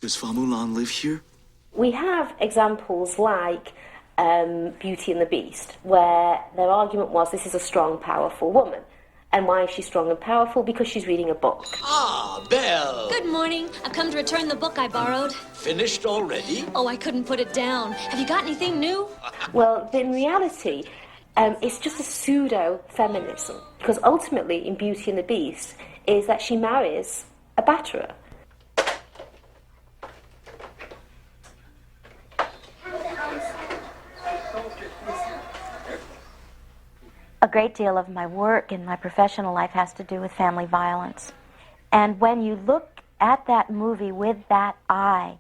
Does Fa Mulan live here? We have examples like Beauty and the Beast, where their argument was this is a strong, powerful woman. And why is she strong and powerful? Because she's reading a book. Ah, Belle. Good morning. I've come to return the book I borrowed. Finished already? Oh, I couldn't put it down. Have you got anything new? Well, in reality, it's just a pseudo-feminism. Because ultimately, in Beauty and the Beast, is that she marries a batterer. A great deal of my work in my professional life has to do with family violence. And when you look at that movie with that eye,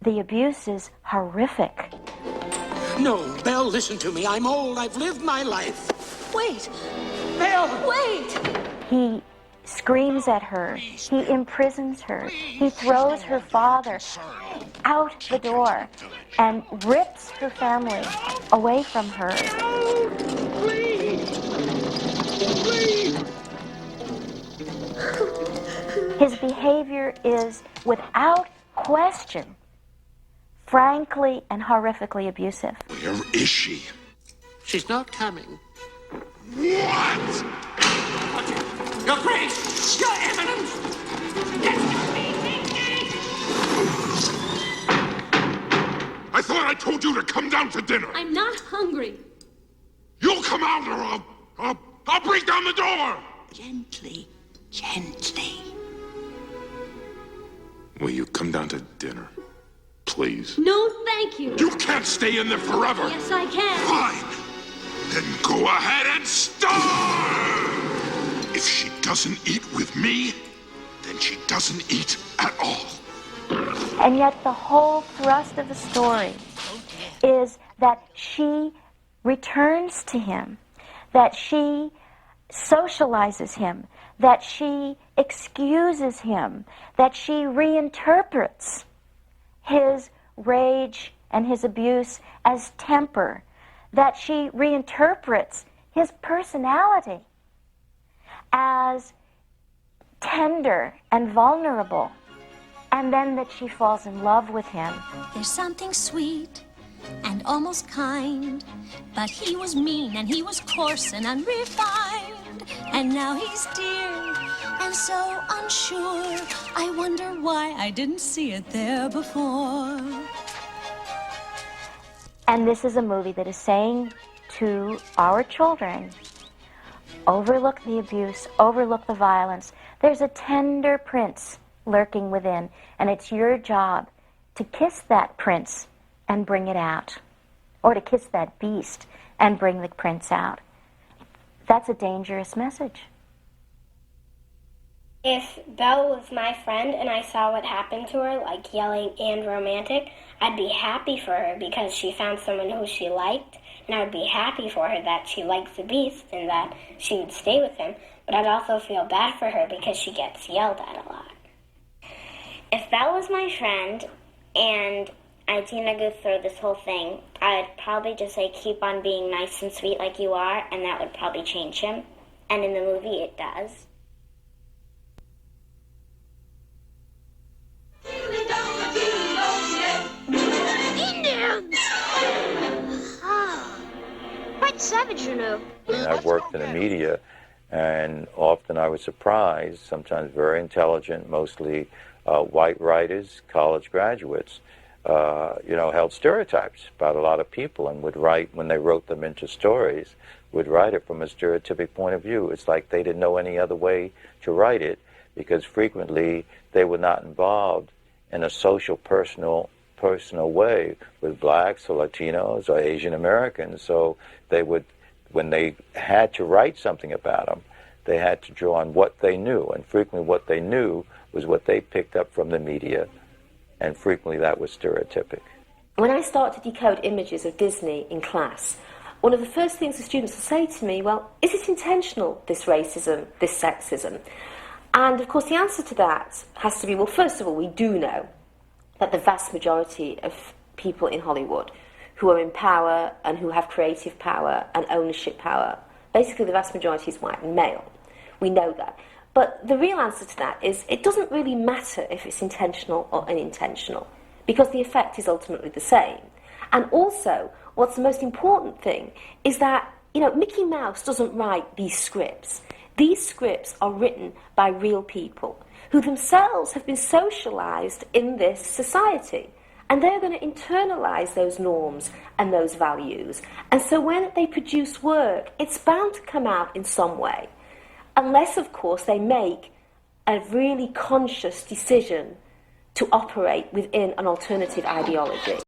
the abuse is horrific. No, Belle, listen to me. I'm old. I've lived my life. Wait. Belle! Wait! He screams at her. He imprisons her. He throws her father out the door and rips her family away from her. His behavior is, without question, frankly and horrifically abusive. Where is she? She's not coming. What? Your Grace! Your Eminence! I thought I told you to come down to dinner. I'm not hungry. You'll come out or I'll break down the door. Gently, gently. Will you come down to dinner, please? No, thank you. You can't stay in there forever. Yes, I can. Fine. Then go ahead and starve. If she doesn't eat with me, then she doesn't eat at all. And yet the whole thrust of the story is that she returns to him, that she socializes him, that she excuses him, that she reinterprets his rage and his abuse as temper, that she reinterprets his personality as tender and vulnerable, and then that she falls in love with him. There's something sweet and almost kind, but he was mean and he was coarse and unrefined, and now he's dear and so unsure. I wonder why I didn't see it there before. And this is a movie that is saying to our children, overlook the abuse, overlook the violence. There's a tender prince lurking within, and it's your job to kiss that prince and bring it out, or to kiss that beast and bring the prince out. That's a dangerous message. If Belle was my friend and I saw what happened to her, like yelling and romantic, I'd be happy for her because she found someone who she liked, and I would be happy for her that she likes the beast and that she would stay with him, but I'd also feel bad for her because she gets yelled at a lot. If Belle was my friend and I'd seen her go through this whole thing, I'd probably just say, keep on being nice and sweet like you are, and that would probably change him. And in the movie, it does. Indians! Ah, quite savage, you know. I've worked in the media, and often I was surprised, sometimes very intelligent, mostly white writers, college graduates, held stereotypes about a lot of people and would write, when they wrote them into stories, would write it from a stereotypic point of view. It's like they didn't know any other way to write it, because frequently they were not involved in a social, personal way with blacks or Latinos or Asian Americans. So they would, when they had to write something about them, they had to draw on what they knew, and frequently what they knew was what they picked up from the media, and frequently that was stereotypic. When I start to decode images of Disney in class, one of the first things the students will say to me, well, is it intentional, this racism, this sexism? And of course the answer to that has to be, well, first of all, we do know that the vast majority of people in Hollywood who are in power and who have creative power and ownership power, basically the vast majority is white and male. We know that. But the real answer to that is it doesn't really matter if it's intentional or unintentional, because the effect is ultimately the same. And also, what's the most important thing is that, Mickey Mouse doesn't write these scripts. These scripts are written by real people who themselves have been socialized in this society. And they're going to internalize those norms and those values. And so when they produce work, it's bound to come out in some way. Unless, of course, they make a really conscious decision to operate within an alternative ideology.